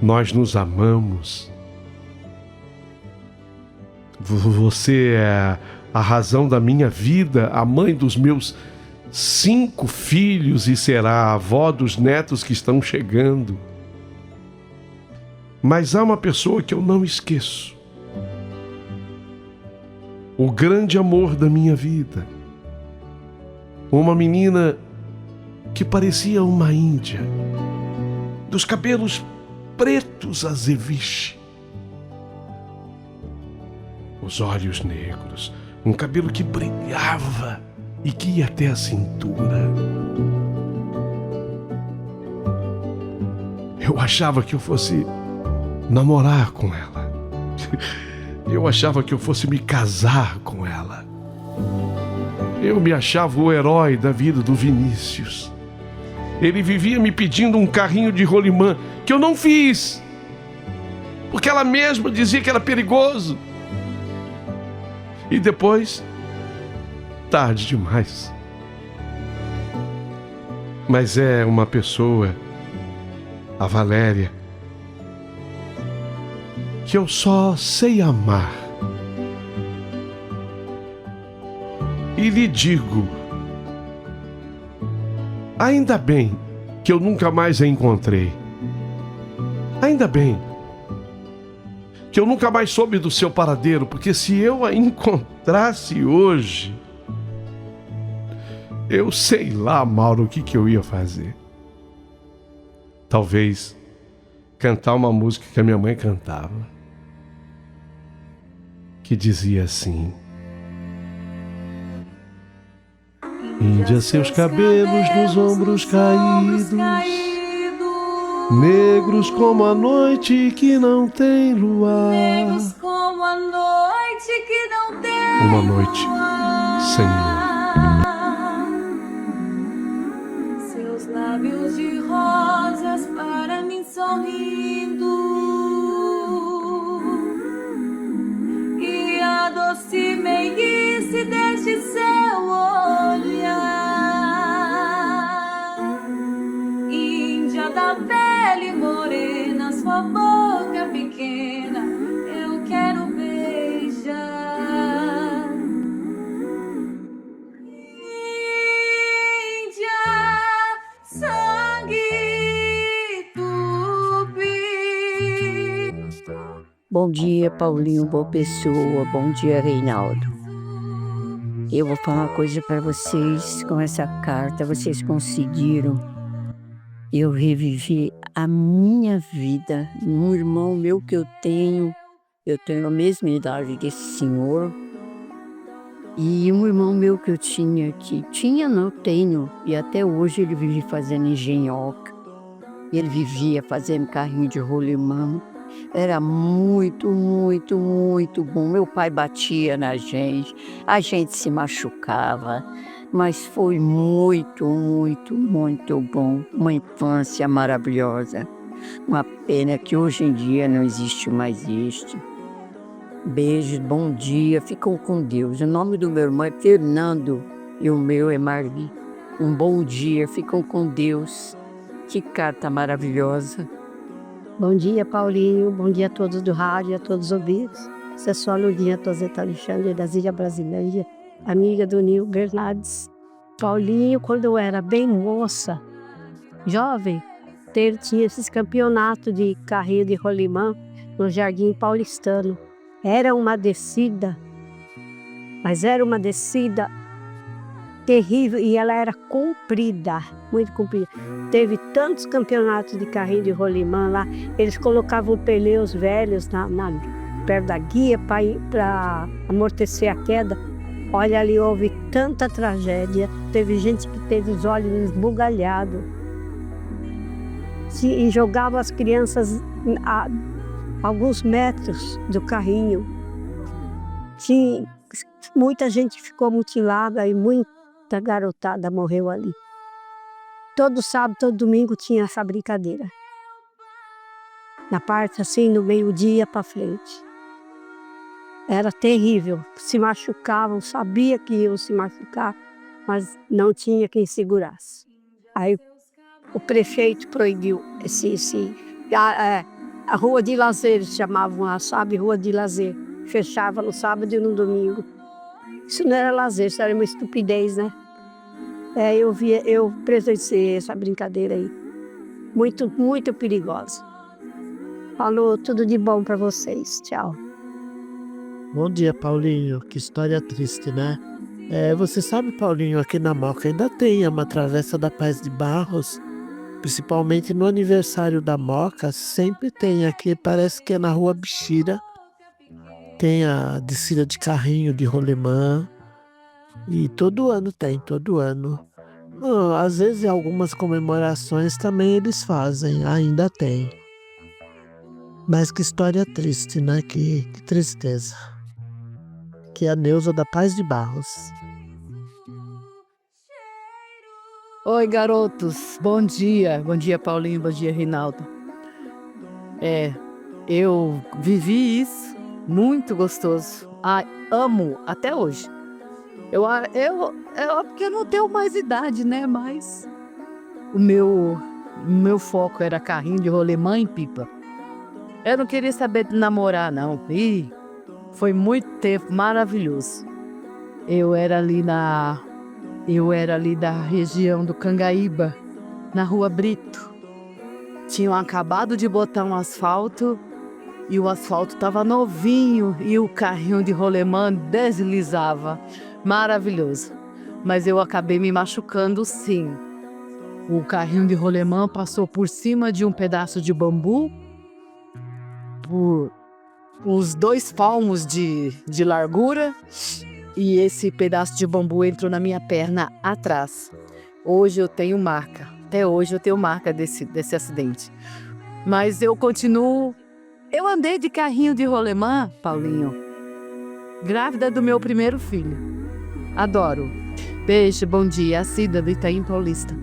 nós nos amamos. Você é a razão da minha vida, a mãe dos meus 5 filhos e será a avó dos netos que estão chegando. Mas há uma pessoa que eu não esqueço. O grande amor da minha vida. Uma menina que parecia uma índia, dos cabelos pretos azeviche, os olhos negros, um cabelo que brilhava e que ia até a cintura. Eu achava que eu fosse namorar com ela. Eu achava que eu fosse me casar com ela. Eu me achava o herói da vida do Vinícius. Ele vivia me pedindo um carrinho de rolimã que eu não fiz, porque ela mesma dizia que era perigoso. E depois, tarde demais. Mas é uma pessoa, a Valéria, que eu só sei amar. E lhe digo, ainda bem que eu nunca mais a encontrei. Ainda bem que eu nunca mais soube do seu paradeiro, porque se eu a encontrasse hoje, eu sei lá, Mauro, o que eu ia fazer. Talvez cantar uma música que a minha mãe cantava, que dizia assim: Índia, seus cabelos nos ombros caídos, negros como a noite que não tem luar. Negros como a noite que não tem Uma noite sem luar. Seus lábios de rosas para mim sorrindo, e a doce meiguice deste seu olhar. Índia da pele morena, sua boca pequena, eu quero beijar. Índia, sangue tupi. Bom dia, Paulinho, boa pessoa. Bom dia, Reinaldo. Eu vou falar uma coisa para vocês. Com essa carta, vocês conseguiram eu revivi a minha vida. Um irmão meu que eu tenho a mesma idade desse senhor. E um irmão meu que eu tenho, e até hoje ele vive fazendo engenhoca. Ele vivia fazendo carrinho de rolimã. Era muito, muito, muito bom. Meu pai batia na gente, a gente se machucava, mas foi muito, muito, muito bom. Uma infância maravilhosa. Uma pena que hoje em dia não existe mais isso. Beijos, bom dia, ficam com Deus. O nome do meu irmão é Fernando e o meu é Marli. Um bom dia, ficam com Deus. Que carta maravilhosa. Bom dia, Paulinho. Bom dia a todos do rádio, a todos os ouvintes. Essa é só a Lourdinha Toseta Alexandre, das Ilhas Brasileiras, amiga do Nil Bernardes. Paulinho, quando eu era bem moça, jovem, tinha esses campeonatos de carrinho de rolimã no Jardim Paulistano. Era uma descida Mas era uma descida terrível e ela era comprida, muito comprida. Teve tantos campeonatos de carrinho de rolimã lá, eles colocavam pneus velhos perto da guia para amortecer a queda. Olha, ali houve tanta tragédia, teve gente que teve os olhos esbugalhados. E jogava as crianças a alguns metros do carrinho. Muita gente ficou mutilada e muita garotada morreu ali. Todo sábado, todo domingo tinha essa brincadeira. Na parte assim, no meio-dia para frente. Era terrível. Se machucavam, sabia que iam se machucar, mas não tinha quem segurasse. Aí o prefeito proibiu a rua de lazer, chamavam lá, sabe? Rua de lazer. Fechava no sábado e no domingo. Isso não era lazer, isso era uma estupidez, né? Eu presenciei essa brincadeira aí. Muito, muito perigosa. Falou, tudo de bom para vocês. Tchau. Bom dia, Paulinho. Que história triste, né? Você sabe, Paulinho, aqui na Moca ainda tem uma travessa da Paz de Barros. Principalmente no aniversário da Moca, sempre tem aqui, parece que é na Rua Bichira. Tem a descida de carrinho de rolemã. E todo ano tem, todo ano. Às vezes em algumas comemorações também eles fazem, ainda tem. Mas que história triste, né? Que tristeza. Que é a Neuza da Paz de Barros. Oi, garotos. Bom dia. Bom dia, Paulinho. Bom dia, Rinaldo. Eu vivi isso. Muito gostoso. Amo até hoje. Porque eu não tenho mais idade, né? Mas o meu foco era carrinho de rolemã e pipa. Eu não queria saber de namorar, não. Foi muito tempo maravilhoso. Eu era ali da região do Cangaíba, na Rua Brito. Tinham acabado de botar um asfalto e o asfalto estava novinho e o carrinho de rolemã deslizava. Maravilhoso. Mas eu acabei me machucando, sim. O carrinho de rolemã passou por cima de um pedaço de bambu, por uns 2 palmos de largura, e esse pedaço de bambu entrou na minha perna atrás. Hoje eu tenho marca. Até hoje eu tenho marca desse acidente. Mas eu continuo. Eu andei de carrinho de rolemã, Paulinho, grávida do meu primeiro filho. Adoro. Beijo, bom dia. A Cida do Itaim Paulista.